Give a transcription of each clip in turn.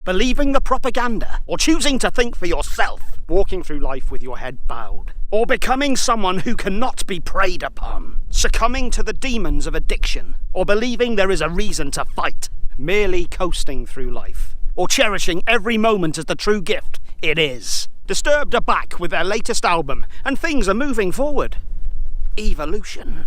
believing the propaganda, or choosing to think for yourself, walking through life with your head bowed, or becoming someone who cannot be preyed upon, succumbing to the demons of addiction, or believing there is a reason to fight, merely coasting through life, or cherishing every moment as the true gift it is. Disturbed are back with their latest album, and things are moving forward. Evolution.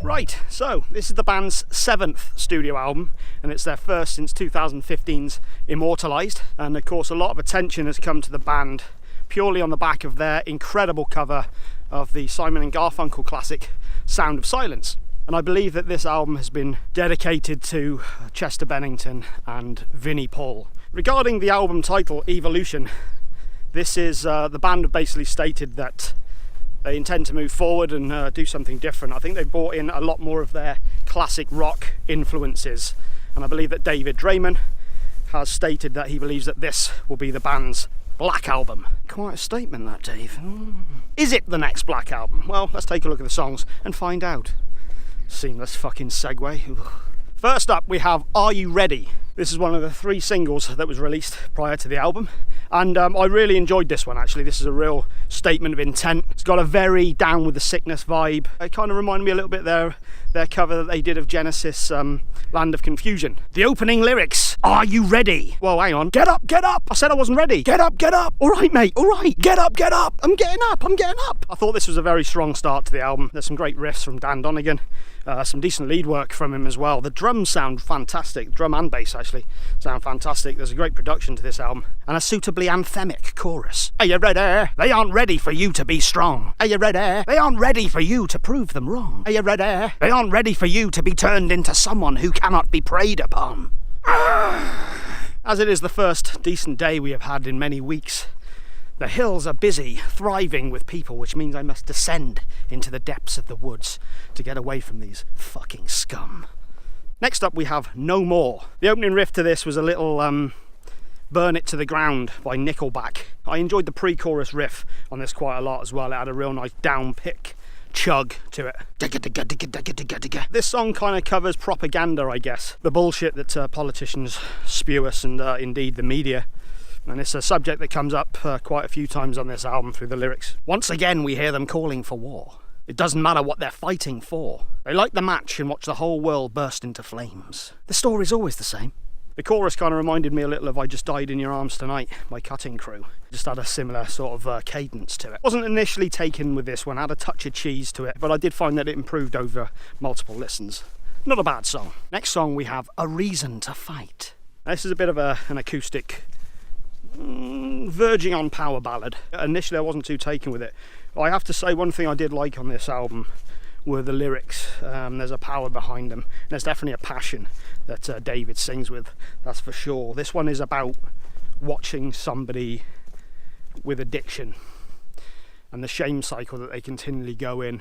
Right, so this is the band's 7th studio album, and it's their first since 2015's Immortalized. And of course, a lot of attention has come to the band purely on the back of their incredible cover of the Simon and Garfunkel classic Sound of Silence. And I believe that this album has been dedicated to Chester Bennington and Vinnie Paul. Regarding the album title, Evolution, this is the band have basically stated that they intend to move forward and do something different. I think they've brought in a lot more of their classic rock influences, and I believe that David Draiman has stated that he believes that this will be the band's Black Album. Quite a statement that, Dave. Is it the next Black Album? Well, let's take a look at the songs and find out. Seamless fucking segue. First up, we have Are You Ready? This is one of the 3 singles that was released prior to the album, and I really enjoyed this one actually. This is a real statement of intent. It's got a very Down with the Sickness vibe. It kind of reminded me a little bit of their cover that they did of Genesis, Land of Confusion. The opening lyrics, Are you ready? Whoa, hang on. Get up, get up. I said I wasn't ready. Get up, get up. All right, mate, all right. Get up, get up. I'm getting up, I'm getting up. I thought this was a very strong start to the album. There's some great riffs from Dan Donegan. Some decent lead work from him as well. The drums sound fantastic. Drum and bass actually sound fantastic. There's a great production to this album and a suitably anthemic chorus. Are you ready? They aren't ready for you to be strong. Are you ready? They aren't ready for you to prove them wrong. Are you ready? They aren't ready for you to be turned into someone who cannot be preyed upon. As it is the first decent day we have had in many weeks, the hills are busy, thriving with people, which means I must descend into the depths of the woods to get away from these fucking scum. Next up we have No More. The opening riff to this was a little Burn It to the Ground by Nickelback. I enjoyed the pre-chorus riff on this quite a lot as well. It had a real nice down pick chug to it. This song kind of covers propaganda, I guess. The bullshit that politicians spew us and indeed the media. And it's a subject that comes up quite a few times on this album through the lyrics. Once again we hear them calling for war. It doesn't matter what they're fighting for. They light the match and watch the whole world burst into flames. The story's always the same. The chorus kind of reminded me a little of I Just Died in Your Arms Tonight by Cutting Crew. Just had a similar sort of cadence to it. Wasn't initially taken with this one, had a touch of cheese to it, but I did find that it improved over multiple listens. Not a bad song. Next song we have A Reason to Fight. Now, this is a bit of an acoustic, verging on power ballad. Initially I wasn't too taken with it. I have to say one thing I did like on this album were the lyrics. There's a power behind them. There's definitely a passion that David sings with, that's for sure. This one is about watching somebody with addiction and the shame cycle that they continually go in,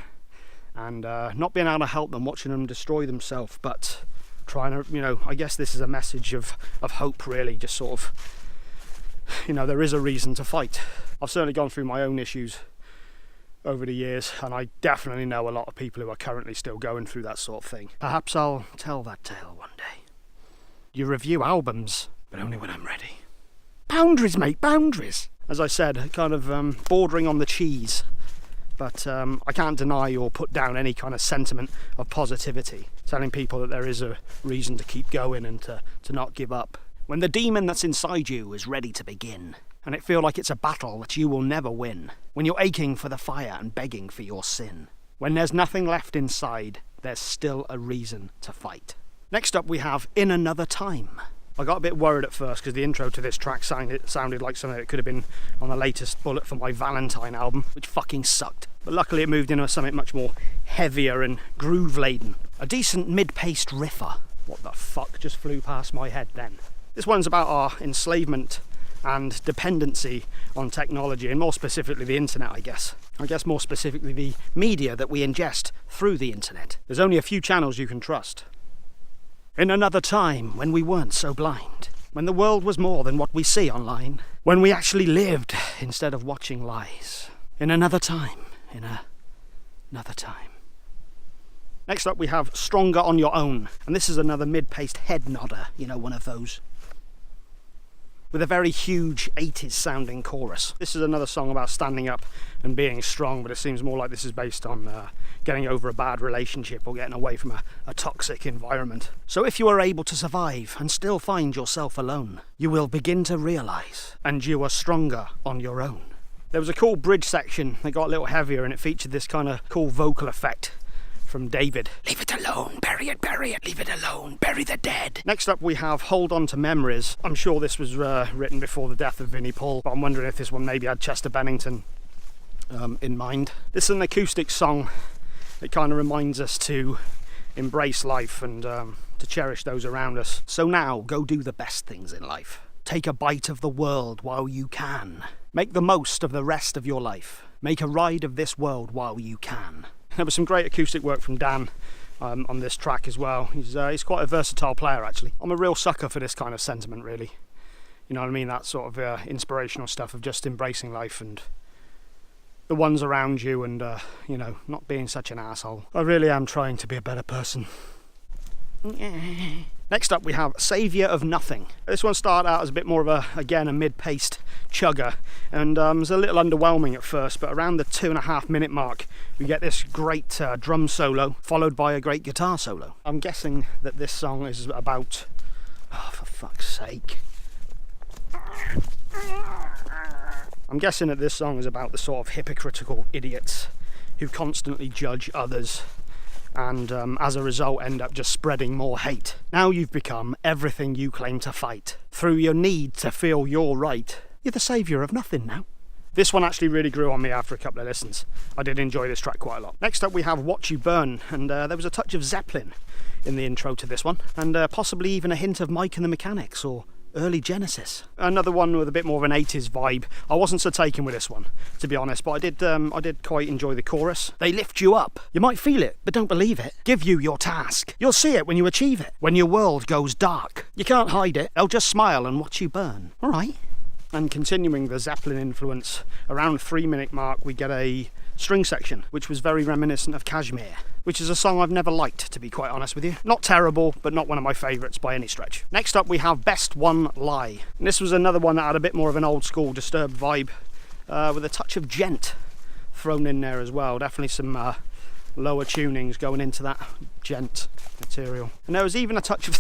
and not being able to help them, watching them destroy themselves, but trying to, you know, I guess this is a message of hope really, just sort of, you know, there is a reason to fight. I've certainly gone through my own issues over the years, and I definitely know a lot of people who are currently still going through that sort of thing. Perhaps I'll tell that tale one day. You review albums, but only when I'm ready. Boundaries, mate, boundaries! As I said, kind of bordering on the cheese, but I can't deny or put down any kind of sentiment of positivity, telling people that there is a reason to keep going and to not give up. When the demon that's inside you is ready to begin, and it feels like it's a battle that you will never win. When you're aching for the fire and begging for your sin. When there's nothing left inside, there's still a reason to fight. Next up we have In Another Time. I got a bit worried at first because the intro to this track sounded like something that could have been on the latest Bullet for My Valentine album, which fucking sucked. But luckily it moved into something much more heavier and groove-laden. A decent mid-paced riffer. What the fuck just flew past my head then? This one's about our enslavement and dependency on technology, and more specifically the internet, I guess. I guess more specifically the media that we ingest through the internet. There's only a few channels you can trust. In another time when we weren't so blind, when the world was more than what we see online, when we actually lived instead of watching lies. In another time, another time. Next up we have Stronger on Your Own, and this is another mid-paced head nodder, you know, one of those, with a very huge 80s sounding chorus. This is another song about standing up and being strong, but it seems more like this is based on getting over a bad relationship or getting away from a toxic environment. So if you are able to survive and still find yourself alone, you will begin to realise, and you are stronger on your own. There was a cool bridge section that got a little heavier, and it featured this kind of cool vocal effect from David. Leave it alone, bury it, leave it alone, bury the dead. Next up we have Hold On To Memories. I'm sure this was written before the death of Vinnie Paul, but I'm wondering if this one maybe had Chester Bennington in mind. This is an acoustic song that kind of reminds us to embrace life and to cherish those around us. So now, go do the best things in life. Take a bite of the world while you can. Make the most of the rest of your life. Make a ride of this world while you can. There was some great acoustic work from Dan on this track as well. He's quite a versatile player, actually. I'm a real sucker for this kind of sentiment, really. You know what I mean? That sort of inspirational stuff of just embracing life and the ones around you and, you know, not being such an asshole. I really am trying to be a better person. Next up we have Saviour of Nothing. This one started out as a bit more of a mid-paced chugger, and was a little underwhelming at first, but around the 2.5 minute mark we get this great drum solo followed by a great guitar solo. I'm guessing that this song is about, oh for fuck's sake, I'm guessing that this song is about the sort of hypocritical idiots who constantly judge others and as a result end up just spreading more hate. Now you've become everything you claim to fight. Through your need to feel you're right, you're the saviour of nothing now. This one actually really grew on me after a couple of listens. I did enjoy this track quite a lot. Next up we have Watch You Burn, and there was a touch of Zeppelin in the intro to this one, and possibly even a hint of Mike and the Mechanics or early Genesis. Another one with a bit more of an 80s vibe. I wasn't so taken with this one, to be honest, but I did quite enjoy the chorus. They lift you up. You might feel it, but don't believe it. Give you your task. You'll see it when you achieve it. When your world goes dark. You can't hide it. They'll just smile and watch you burn. All right. And continuing the Zeppelin influence, around the 3 minute mark we get a string section, which was very reminiscent of Kashmir, which is a song I've never liked, to be quite honest with you. Not terrible, but not one of my favourites by any stretch. Next up we have Best One Lie. And this was another one that had a bit more of an old school Disturbed vibe, with a touch of gent thrown in there as well. Definitely some lower tunings going into that gent material. And there was even a touch of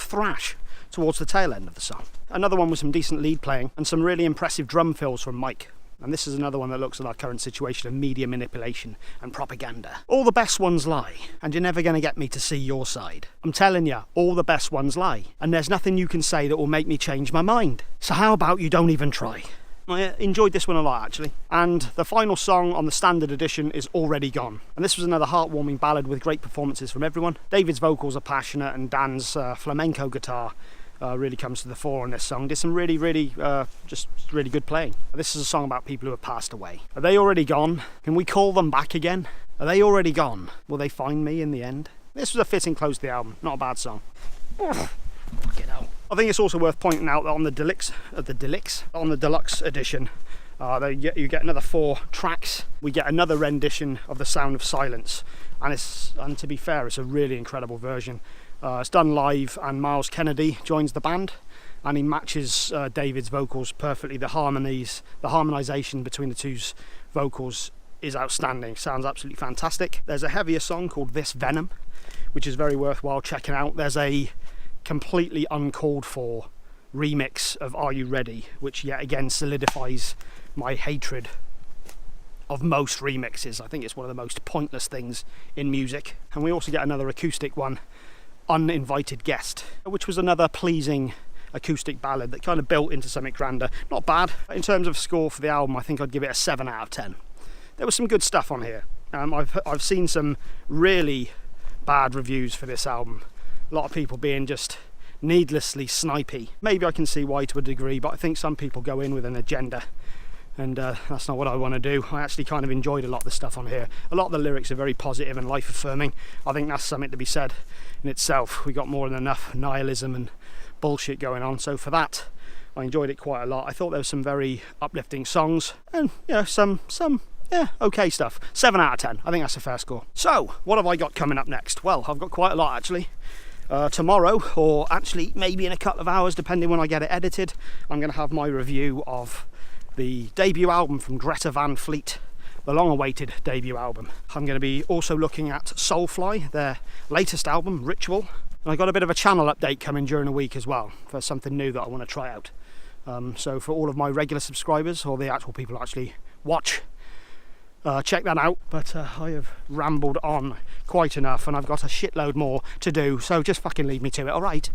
thrash towards the tail end of the song. Another one with some decent lead playing and some really impressive drum fills from Mike. And this is another one that looks at our current situation of media manipulation and propaganda. All the best ones lie, and you're never going to get me to see your side. I'm telling you, all the best ones lie, and there's nothing you can say that will make me change my mind. So how about you don't even try? I enjoyed this one a lot, actually. And the final song on the standard edition is Already Gone. And this was another heartwarming ballad with great performances from everyone. David's vocals are passionate, and Dan's flamenco guitar really comes to the fore on this song. Did some really good playing. This is a song about people who have passed away. Are they already gone? Can we call them back again? Are they already gone? Will they find me in the end? This was a fitting close to the album. Not a bad song. Fucking hell. I think it's also worth pointing out that on the Deluxe Edition, you get another 4 tracks. We get another rendition of The Sound of Silence, and to be fair, it's a really incredible version. It's done live, and Myles Kennedy joins the band, and he matches David's vocals perfectly. The harmonisation between the two's vocals is outstanding. Sounds absolutely fantastic. There's a heavier song called This Venom, which is very worthwhile checking out. There's a completely uncalled for remix of Are You Ready, which yet again solidifies my hatred of most remixes. I think it's one of the most pointless things in music. And we also get another acoustic one, Uninvited Guest, which was another pleasing acoustic ballad that kind of built into something grander. Not bad. In terms of score for the album, I think I'd give it a 7 out of 10. There was some good stuff on here. I've seen some really bad reviews for this album. A lot of people being just needlessly snipey. Maybe I can see why to a degree, but I think some people go in with an agenda and that's not what I want to do. I actually kind of enjoyed a lot of the stuff on here. A lot of the lyrics are very positive and life affirming. I think that's something to be said in itself. We got more than enough nihilism and bullshit going on, so for that I enjoyed it quite a lot. I thought there was some very uplifting songs, and some okay stuff. 7 out of 10. I think that's a fair score. So what have I got coming up next? Well, I've got quite a lot actually. Tomorrow, or actually maybe in a couple of hours depending when I get it edited, I'm going to have my review of the debut album from Greta Van Fleet, the long-awaited debut album. I'm going to be also looking at Soulfly, their latest album, Ritual, and I got a bit of a channel update coming during the week as well for something new that I want to try out. So for all of my regular subscribers, or the actual people who actually watch, check that out. But I have rambled on quite enough and I've got a shitload more to do, so just fucking leave me to it, alright?